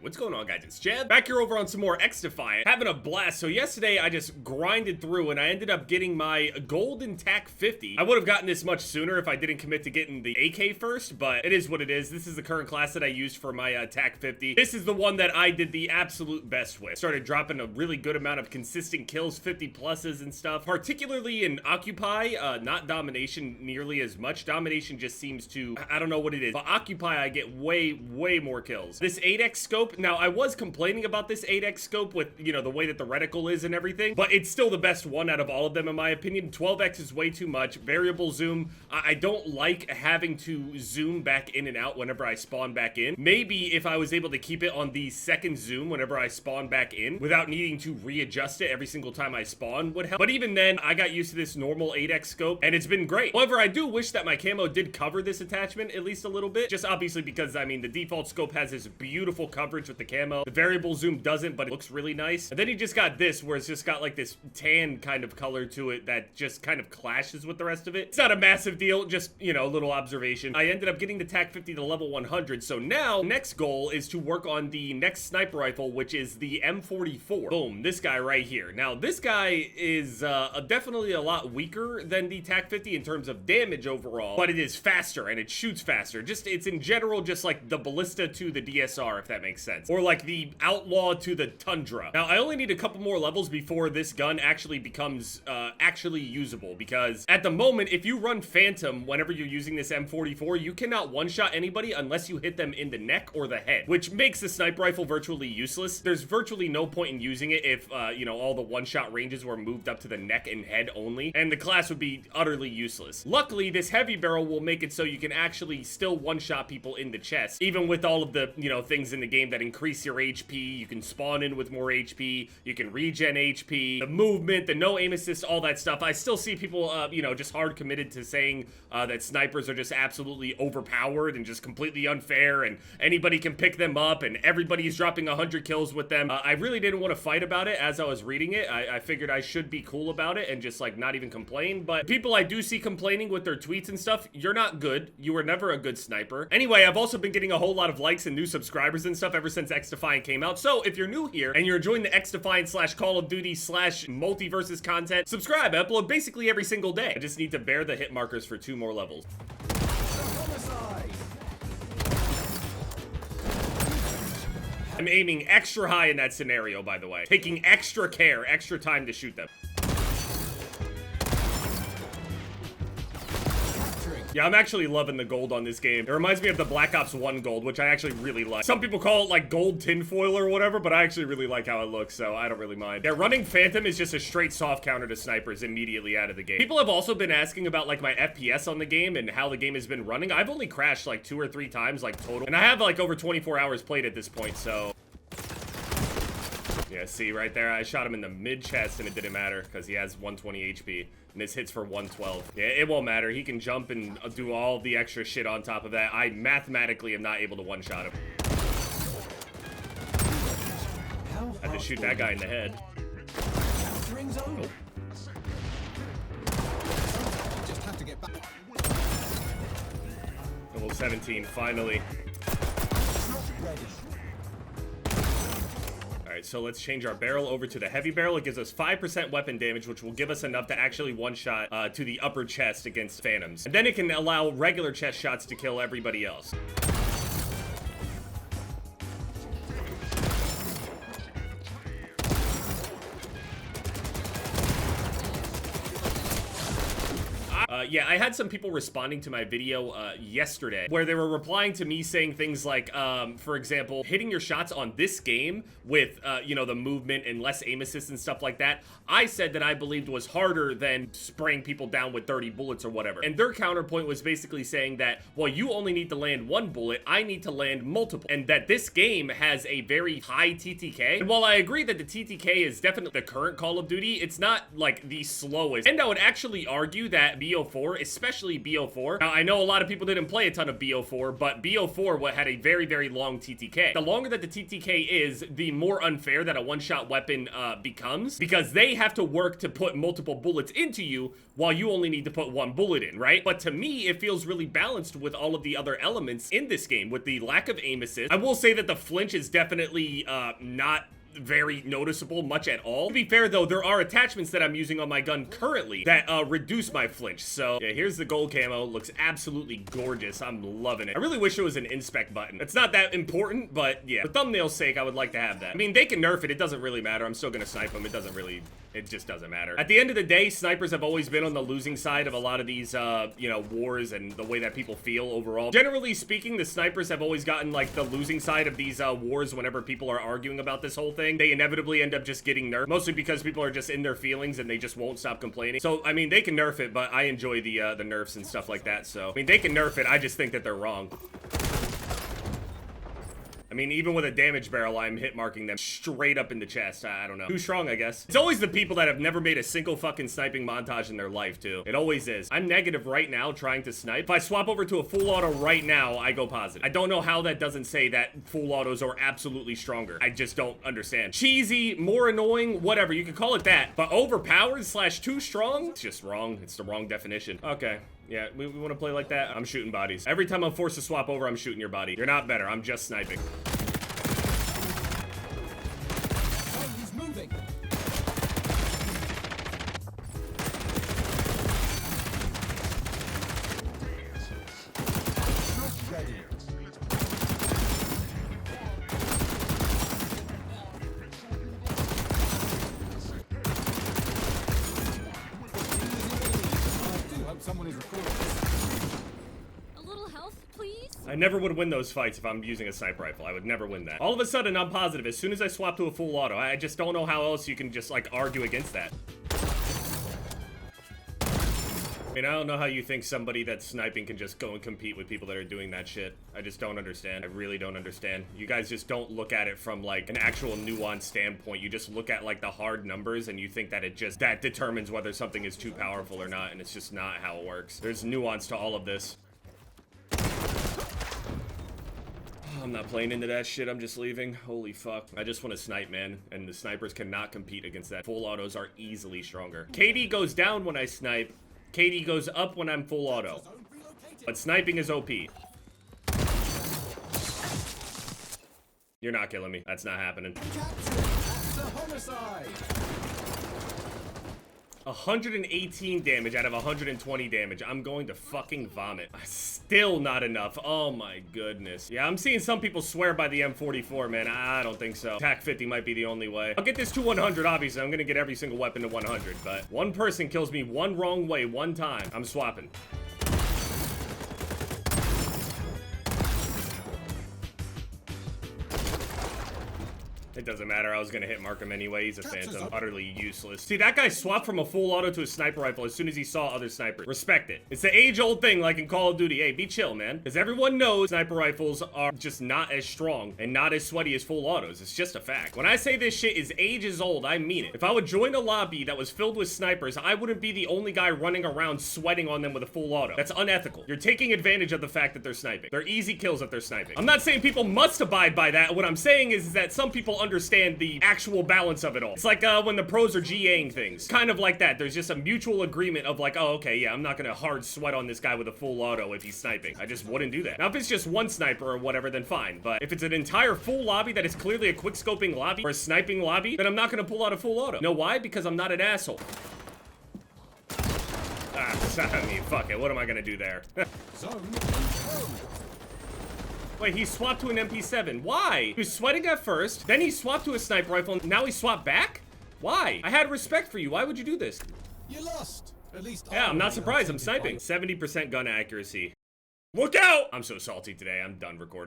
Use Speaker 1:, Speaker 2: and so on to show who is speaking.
Speaker 1: What's going on, guys? It's Jeb, back here over on some more XDefiant, having a blast. So yesterday, I just grinded through, and I ended up getting my golden TAC-50. I would have gotten this much sooner if I didn't commit to getting the AK first, but it is what it is. This is the current class that I used for my TAC-50. This is the one that I did the absolute best with. Started dropping a really good amount of consistent kills, 50 pluses and stuff, particularly in Occupy, not Domination nearly as much. Domination just seems to, I don't know what it is, but Occupy, I get way more kills. This 8x scope, now I was complaining about this 8x scope with, you know, the way that the reticle is and everything, but it's still the best one out of all of them in my opinion. 12x is way too much. Variable zoom, I don't like having to zoom back in and out whenever I spawn back in. Maybe if I was able to keep it on the second zoom whenever I spawn back in without needing to readjust it every single time I spawn would help. But even then, I got used to this normal 8x scope and it's been great. However, I do wish that my camo did cover this attachment at least a little bit, just obviously because, I mean, the default scope has this beautiful coverage with the camo. The variable zoom doesn't, but it looks really nice. And then you just got this, where it's just got like this tan kind of color to it that just kind of clashes with the rest of it. It's not a massive deal, just, you know, a little observation. I ended up getting the TAC-50 to level 100, so now, next goal is to work on the next sniper rifle, which is the M44. Boom, this guy right here. Now, this guy is definitely a lot weaker than the TAC-50 in terms of damage overall, but it is faster and it shoots faster. Just, it's in general just like the ballista to the DSR, if that makes sense. Or like the Outlaw to the Tundra. Now, I only need a couple more levels before this gun actually becomes actually usable, because at the moment, if you run Phantom whenever you're using this M44, you cannot one-shot anybody unless you hit them in the neck or the head, which makes the sniper rifle virtually useless. There's virtually no point in using it if, you know, all the one-shot ranges were moved up to the neck and head only, and the class would be utterly useless. Luckily, this heavy barrel will make it so you can actually still one-shot people in the chest, even with all of the, you know, things in the game that increase your HP. You can spawn in with more HP, you can regen HP, the movement, the no aim assist, all that stuff. I still see people, you know, just hard committed to saying that snipers are just absolutely overpowered and just completely unfair, and anybody can pick them up, and everybody's dropping 100 kills with them. I really didn't want to fight about it as I was reading it. I figured I should be cool about it and just, like, not even complain, but people I do see complaining with their tweets and stuff, you're not good. You were never a good sniper. Anyway, I've also been getting a whole lot of likes and new subscribers and stuff ever since XDefiant came out, so if you're new here and you're enjoying the XDefiant / Call of Duty / Multiverses content, subscribe. I upload basically every single day. I just need to bear the hit markers for 2 more levels. I'm aiming extra high in that scenario, by the way. Taking extra care, extra time to shoot them. Yeah, I'm actually loving the gold on this game. It reminds me of the Black Ops 1 gold, which I actually really like. Some people call it like gold tinfoil or whatever, but I actually really like how it looks, so I don't really mind. Yeah, running Phantom is just a straight soft counter to snipers immediately out of the game. People have also been asking about like my FPS on the game and how the game has been running. I've only crashed like 2 or 3 times like total, and I have like over 24 hours played at this point, so... Yeah, see right there, I shot him in the mid-chest and it didn't matter because he has 120 HP. And this hits for 112. Yeah, it won't matter. He can jump and do all the extra shit on top of that. I mathematically am not able to one-shot him. I had to shoot that guy in the head. Nope. Level 17, finally. Alright, so let's change our barrel over to the heavy barrel. It gives us 5% weapon damage, which will give us enough to actually one-shot to the upper chest against Phantoms. And then it can allow regular chest shots to kill everybody else. Yeah, I had some people responding to my video yesterday where they were replying to me saying things like, for example, hitting your shots on this game with, you know, the movement and less aim assist and stuff like that, I said that I believed was harder than spraying people down with 30 bullets or whatever. And their counterpoint was basically saying that, well, you only need to land 1 bullet, I need to land multiple. And that this game has a very high TTK. And while I agree that the TTK is definitely the current Call of Duty, it's not, like, the slowest. And I would actually argue that BO4 BO4, especially BO4. Now, I know a lot of people didn't play a ton of BO4, but BO4 had a very, very long TTK. The longer that the TTK is, the more unfair that a one-shot weapon becomes, because they have to work to put multiple bullets into you while you only need to put one bullet in, right? But to me, it feels really balanced with all of the other elements in this game, with the lack of aim assist. I will say that the flinch is definitely not very noticeable much at all. To be fair though, there are attachments that I'm using on my gun currently that reduce my flinch. So yeah, here's the gold camo. Looks absolutely gorgeous. I'm loving it. I really wish it was an inspect button. It's not that important, but yeah, for thumbnail's sake, I would like to have that. I mean, they can nerf it. It doesn't really matter. I'm still gonna snipe them. It just doesn't matter. At the end of the day, snipers have always been on the losing side of a lot of these, you know, wars and the way that people feel overall. Generally speaking, the snipers have always gotten like the losing side of these wars whenever people are arguing about this whole thing. They inevitably end up just getting nerfed, mostly because people are just in their feelings and they just won't stop complaining. So, I mean, they can nerf it, but I enjoy the nerfs and stuff like that. So, I mean, they can nerf it. I just think that they're wrong. I mean, even with a damage barrel, I'm hit marking them straight up in the chest. I don't know. Too strong, I guess. It's always the people that have never made a single fucking sniping montage in their life, too. It always is. I'm negative right now trying to snipe. If I swap over to a full auto right now, I go positive. I don't know how that doesn't say that full autos are absolutely stronger. I just don't understand. Cheesy, more annoying, whatever. You can call it that. But overpowered / too strong? It's just wrong. It's the wrong definition. Okay. Yeah, we want to play like that? I'm shooting bodies. Every time I'm forced to swap over, I'm shooting your body. You're not better. I'm just sniping.
Speaker 2: Oh, he's moving. Not ready. Someone is recording.
Speaker 3: A little health, please?
Speaker 1: I never would win those fights if I'm using a sniper rifle. I would never win that. All of a sudden, I'm positive. As soon as I swap to a full auto, I just don't know how else you can just, like, argue against that. I mean, I don't know how you think somebody that's sniping can just go and compete with people that are doing that shit. I just don't understand. I really don't understand. You guys just don't look at it from, like, an actual nuanced standpoint. You just look at, like, the hard numbers, and you think that that determines whether something is too powerful or not, and it's just not how it works. There's nuance to all of this. I'm not playing into that shit. I'm just leaving. Holy fuck. I just want to snipe, man. And the snipers cannot compete against that. Full autos are easily stronger. KD goes down when I snipe. KD goes up when I'm full auto. But sniping is OP. You're not killing me. That's not happening. 118 damage out of 120 damage. I'm going to fucking vomit. Still not enough. Oh my goodness. Yeah, I'm seeing some people swear by the M44, man. I don't think so. TAC-50 might be the only way. I'll get this to 100, obviously. I'm gonna get every single weapon to 100, but one person kills me one wrong way one time. I'm swapping. It doesn't matter. I was gonna hit mark him anyway. He's a phantom. Utterly useless. See, that guy swapped from a full auto to a sniper rifle as soon as he saw other snipers. Respect it. It's the age-old thing like in Call of Duty. Hey, be chill, man. Because everyone knows sniper rifles are just not as strong and not as sweaty as full autos. It's just a fact. When I say this shit is ages old, I mean it. If I would join a lobby that was filled with snipers, I wouldn't be the only guy running around sweating on them with a full auto. That's unethical. You're taking advantage of the fact that they're sniping. They're easy kills if they're sniping. I'm not saying people must abide by that. What I'm saying is that some people understand the actual balance of it all. It's like when the pros are GAing things. Kind of like that. There's just a mutual agreement of like, oh, okay, yeah, I'm not gonna hard sweat on this guy with a full auto if he's sniping. I just wouldn't do that. Now, if it's just one sniper or whatever, then fine. But if it's an entire full lobby that is clearly a quick scoping lobby or a sniping lobby, then I'm not gonna pull out a full auto. Know why? Because I'm not an asshole. I mean, fuck it. What am I gonna do there? Wait, he swapped to an MP7. Why? He was sweating at first, then he swapped to a sniper rifle, and now he swapped back? Why? I had respect for you. Why would you do this?
Speaker 2: You lost. At least
Speaker 1: yeah, I'm not surprised. I'm sniping. 70% gun accuracy. Look out! I'm so salty today. I'm done recording.